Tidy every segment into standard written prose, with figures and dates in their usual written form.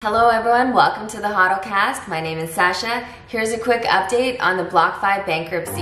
Hello everyone, welcome to the HODLcast. My name is Sasha. Here's a quick update on the Blockfi bankruptcy.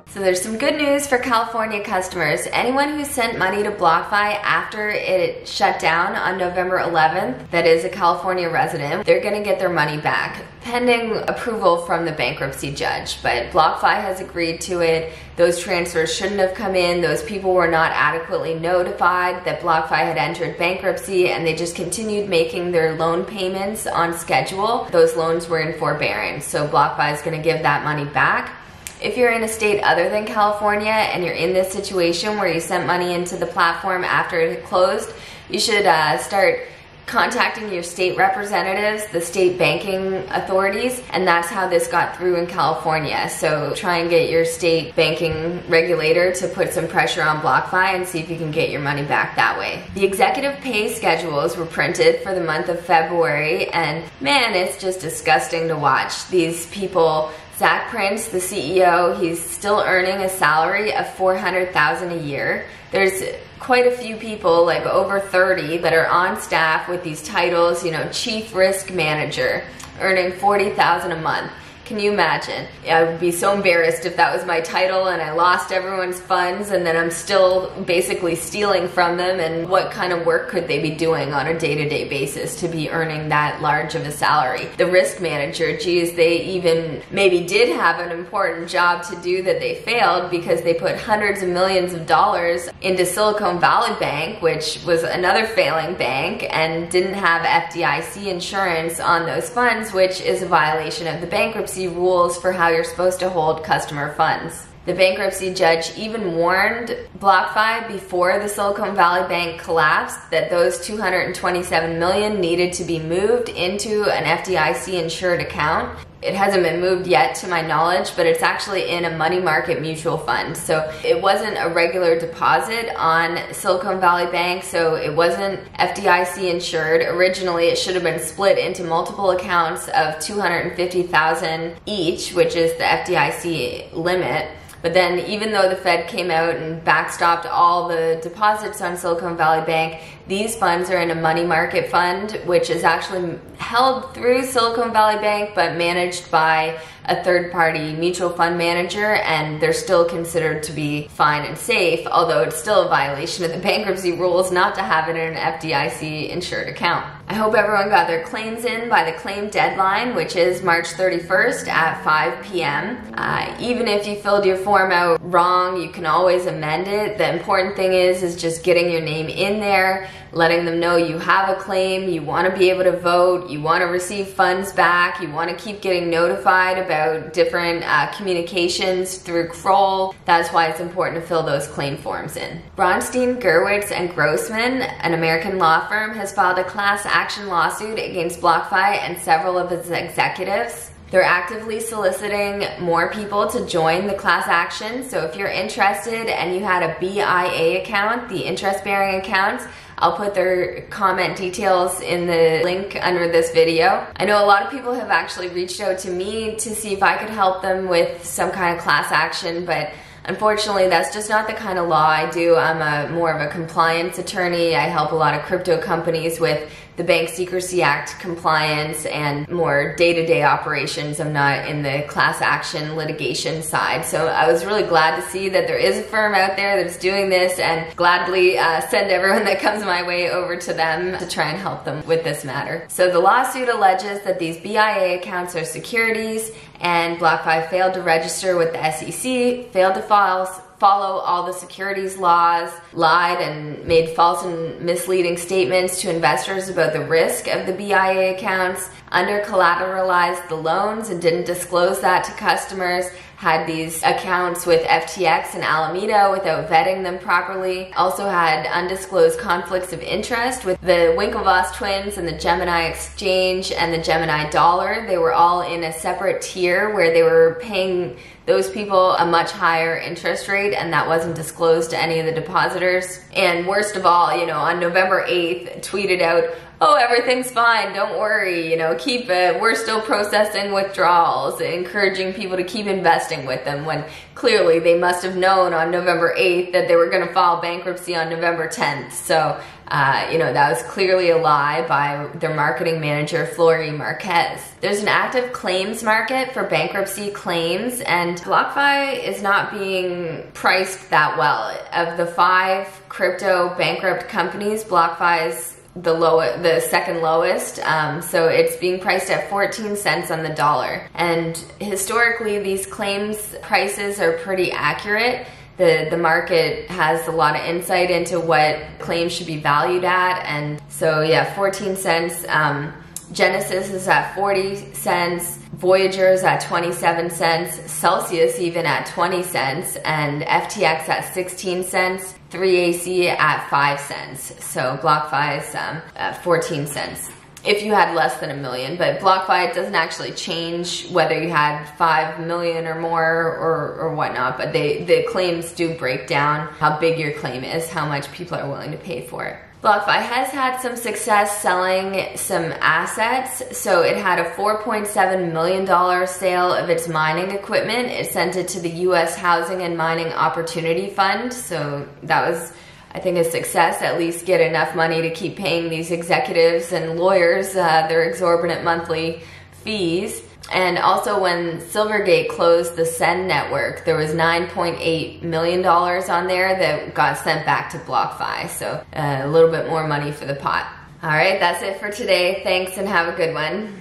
So there's some good news for California customers. Anyone who sent money to Blockfi after it shut down on November 11th, that is a California resident, they're gonna get their money back, pending approval from the bankruptcy judge. But Blockfi has agreed to it. Those transfers shouldn't have come in. Those people were not adequately notified that Blockfi had entered bankruptcy, and they just continued making their loan payments on schedule. Those loans were in forbearance, so Blockfi is gonna give that money back. If you're in a state other than California and you're in this situation where you sent money into the platform after it had closed, you should start contacting your state representatives, the state banking authorities, and that's how this got through in California. So try and get your state banking regulator to put some pressure on Blockfi and see if you can get your money back that way. The executive pay schedules were printed for the month of February, and man, it's just disgusting to watch. These people, Zac Prince, the CEO, he's still earning a salary of $400,000 a year. There's quite a few people, like over 30, that are on staff with these titles, you know, chief risk manager, earning $40,000 a month. Can you imagine? I would be so embarrassed if that was my title and I lost everyone's funds and then I'm still basically stealing from them, and what kind of work could they be doing on a day-to-day basis to be earning that large of a salary? The risk manager, geez, they even maybe did have an important job to do that they failed because they put hundreds of millions of dollars into Silicon Valley Bank, which was another failing bank, and didn't have FDIC insurance on those funds, which is a violation of the bankruptcy rules for how you're supposed to hold customer funds. The bankruptcy judge even warned Blockfi before the Silicon Valley Bank collapsed that those $227 million needed to be moved into an FDIC-insured account. It hasn't been moved yet to my knowledge, but it's actually in a money market mutual fund. So it wasn't a regular deposit on Silicon Valley Bank, so it wasn't FDIC insured. Originally, it should have been split into multiple accounts of $250,000 each, which is the FDIC limit. But then even though the Fed came out and backstopped all the deposits on Silicon Valley Bank, these funds are in a money market fund, which is actually held through Silicon Valley Bank but managed by a third-party mutual fund manager, and they're still considered to be fine and safe, although it's still a violation of the bankruptcy rules not to have it in an FDIC-insured account. I hope everyone got their claims in by the claim deadline, which is March 31st at 5 p.m. Even if you filled your form out wrong, you can always amend it. The important thing is just getting your name in there, letting them know you have a claim, you want to be able to vote, you want to receive funds back, you want to keep getting notified about different communications through Kroll. That's why it's important to fill those claim forms in. Braunstein, Gerwitz, and Grossman, an American law firm, has filed a class action lawsuit against Blockfi and several of its executives. They're actively soliciting more people to join the class action, so if you're interested and you had a BIA account, the interest-bearing accounts, I'll put their comment details in the link under this video. I know a lot of people have actually reached out to me to see if I could help them with some kind of class action, but unfortunately, that's just not the kind of law I do. I'm more of a compliance attorney. I help a lot of crypto companies with the Bank Secrecy Act compliance and more day-to-day operations. I'm not in the class action litigation side. So I was really glad to see that there is a firm out there that's doing this, and gladly send everyone that comes my way over to them to try and help them with this matter. So the lawsuit alleges that these BIA accounts are securities, and Blockfi failed to register with the SEC, failed to follow all the securities laws, lied and made false and misleading statements to investors about the risk of the BIA accounts, under-collateralized the loans and didn't disclose that to customers, had these accounts with FTX and Alameda without vetting them properly, also had undisclosed conflicts of interest with the Winklevoss twins and the Gemini Exchange and the Gemini Dollar. They were all in a separate tier where they were paying those people a much higher interest rate, and that wasn't disclosed to any of the depositors. And worst of all, you know, on November 8th, tweeted out, oh, everything's fine, don't worry, you know, keep it, we're still processing withdrawals, encouraging people to keep investing with them, when clearly they must have known on November 8th that they were going to file bankruptcy on November 10th. So, you know, that was clearly a lie by their marketing manager, Flory Marquez. There's an active claims market for bankruptcy claims, and Blockfi is not being priced that well. Of the 5 crypto bankrupt companies, Blockfi is the second lowest, so it's being priced at 14 cents on the dollar. And historically, these claims prices are pretty accurate. The market has a lot of insight into what claims should be valued at, and so yeah, 14 cents. Genesis is at 40 cents, Voyager is at 27 cents, Celsius even at 20 cents, and FTX at 16 cents, 3AC at 5 cents. So Blockfi is at 14 cents if you had less than $1 million. But Blockfi, it doesn't actually change whether you had 5 million or more or whatnot, but the claims do break down how big your claim is, how much people are willing to pay for it. Blockfi has had some success selling some assets. So it had a $4.7 million sale of its mining equipment. It sent it to the U.S. Housing and Mining Opportunity Fund. So that was, I think, a success. At least get enough money to keep paying these executives and lawyers their exorbitant monthly fees. And also when Silvergate closed the Send network, there was $9.8 million on there that got sent back to Blockfi. So a little bit more money for the pot. All right, that's it for today. Thanks and have a good one.